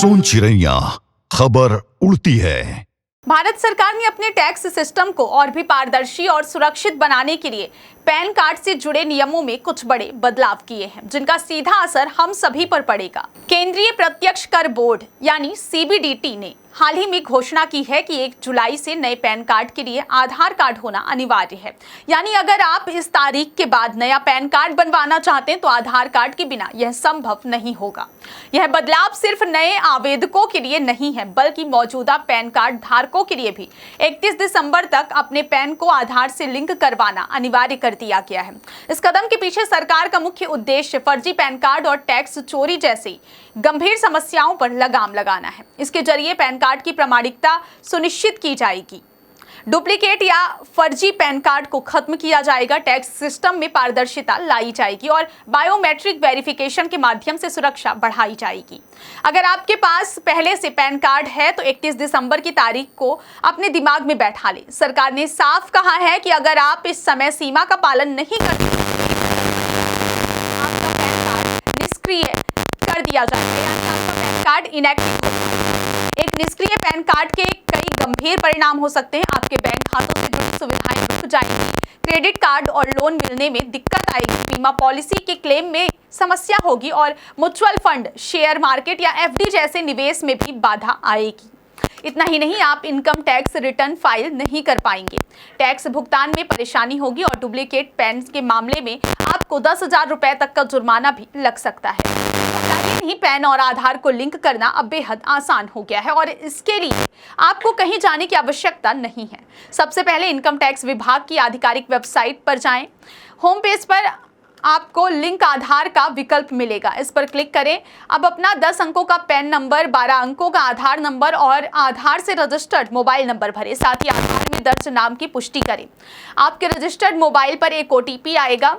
सोन चिड़ैया खबर उड़ती है। भारत सरकार ने अपने टैक्स सिस्टम को और भी पारदर्शी और सुरक्षित बनाने के लिए पैन कार्ड से जुड़े नियमों में कुछ बड़े बदलाव किए हैं, जिनका सीधा असर हम सभी पर पड़ेगा। केंद्रीय प्रत्यक्ष कर बोर्ड यानी सीबीडीटी ने हाल ही में घोषणा की है कि 1 जुलाई से नए पैन कार्ड के लिए आधार कार्ड होना अनिवार्य है। यानी अगर आप इस तारीख के बाद नया पैन कार्ड बनवाना चाहते हैं तो आधार कार्ड के बिना यह संभव नहीं होगा। यह बदलाव सिर्फ नए आवेदकों के लिए नहीं है, बल्कि मौजूदा पैन कार्ड धारकों के लिए भी 31 दिसंबर तक अपने पैन को आधार से लिंक करवाना अनिवार्य कर दिया गया है। इस कदम के पीछे सरकार का मुख्य उद्देश्य फर्जी पैन कार्ड और टैक्स चोरी जैसी गंभीर समस्याओं पर लगाम लगाना है। इसके जरिए पैन कार्ड की प्रामाणिकता सुनिश्चित की जाएगी, डुप्लीकेट या फर्जी पैन कार्ड को खत्म किया जाएगा, टैक्स सिस्टम में पारदर्शिता लाई जाएगी और बायोमेट्रिक वेरिफिकेशन के माध्यम से सुरक्षा बढ़ाई जाएगी। अगर आपके पास पहले से पैन कार्ड है तो 31 दिसंबर की तारीख को अपने दिमाग में बैठा लें। सरकार ने साफ कहा है कि अगर आप इस समय सीमा का पालन नहीं करते आपका पैन कार्ड निष्क्रिय कर दिया जाएगा, यानी आपका पैन कार्ड इनएक्टिव हो जाएगा। एक निष्क्रिय पैन कार्ड के कई गंभीर परिणाम हो सकते हैं। आपके बैंक खातों से जुड़ी सुविधाएं रुक जाएंगी, क्रेडिट कार्ड और लोन मिलने में दिक्कत आएगी, बीमा पॉलिसी के क्लेम में समस्या होगी और म्यूचुअल फंड, शेयर मार्केट या एफडी जैसे निवेश में भी बाधा आएगी। इतना ही नहीं, आप इनकम टैक्स रिटर्न फाइल नहीं कर पाएंगे, टैक्स भुगतान में परेशानी होगी और डुप्लीकेट पैन के मामले में आपको 10,000 रुपए तक का जुर्माना भी लग सकता है। नहीं, पैन और आधार को लिंक करना अब बेहद आसान हो गया है और इसके लिए आपको कहीं जाने की आवश्यकता नहीं है। सबसे पहले इनकम टैक्स विभाग की आधिकारिक वेबसाइट पर जाएं। होम पेज पर आपको लिंक आधार का विकल्प मिलेगा, इस पर क्लिक करें। अब अपना 10 अंकों का पैन नंबर, 12 अंकों का आधार नंबर और आधार से रजिस्टर्ड मोबाइल नंबर भरें। साथ ही आधार में दर्ज नाम की पुष्टि करें। आपके रजिस्टर्ड मोबाइल पर एक OTP आएगा,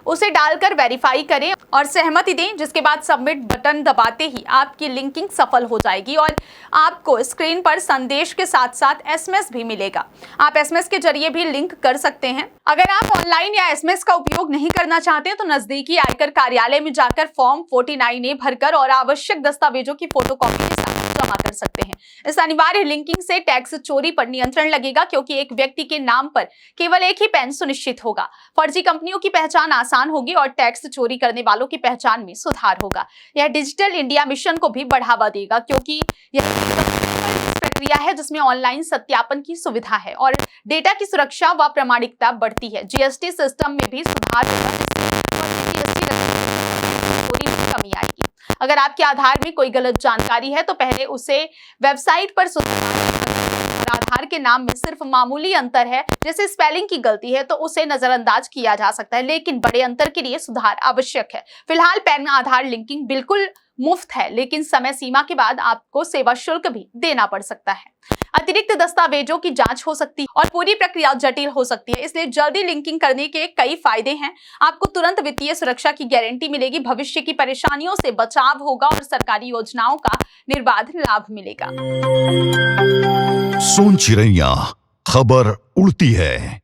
उसे डालकर वेरीफाई करें और सहमति दें, जिसके बाद सबमिट बटन दबाते ही आपकी लिंकिंग सफल हो जाएगी और आपको स्क्रीन पर संदेश के साथ साथ SMS भी मिलेगा। आप SMS के जरिए भी लिंक कर सकते हैं। अगर आप ऑनलाइन या SMS का उपयोग नहीं करना चाहते तो नजदीकी आयकर कार्यालय में जाकर फॉर्म 49A भरकर और आवश्यक दस्तावेजों की फोटोकॉपी के साथ जमा कर सकते हैं। इस अनिवार्य लिंकिंग से टैक्स चोरी पर नियंत्रण लगेगा, क्योंकि एक व्यक्ति के नाम पर केवल एक ही पैन सुनिश्चित होगा। फर्जी कंपनियों की पहचान आसान होगी और टैक्स चोरी करने वालों की पहचान में सुधार होगा। यह डिजिटल इंडिया मिशन को भी बढ़ावा देगा, क्योंकि यह प्रक्रिया है जिसमें ऑनलाइन सत्यापन की सुविधा है और डेटा की सुरक्षा व प्रामाणिकता बढ़ती है। GST सिस्टम में भी सुधार होगा, चोरी में कमी आएगी। अगर आपके आधार में कोई गलत जानकारी है तो पहले उसे वेबसाइट पर सुधार। आधार के नाम में सिर्फ मामूली अंतर है, जैसे स्पेलिंग की गलती है, तो उसे नजरअंदाज किया जा सकता है, लेकिन बड़े अंतर के लिए सुधार आवश्यक है। फिलहाल पैन आधार लिंकिंग बिल्कुल मुफ्त है, लेकिन समय सीमा के बाद आपको सेवा शुल्क भी देना पड़ सकता है। अतिरिक्त दस्तावेजों की जांच हो सकती है और पूरी प्रक्रिया जटिल हो सकती है, इसलिए जल्दी लिंकिंग करने के कई फायदे हैं। आपको तुरंत वित्तीय सुरक्षा की गारंटी मिलेगी, भविष्य की परेशानियों से बचाव होगा और सरकारी योजनाओं का निर्बाध लाभ मिलेगा। सोन चिड़ैया खबर उड़ती है।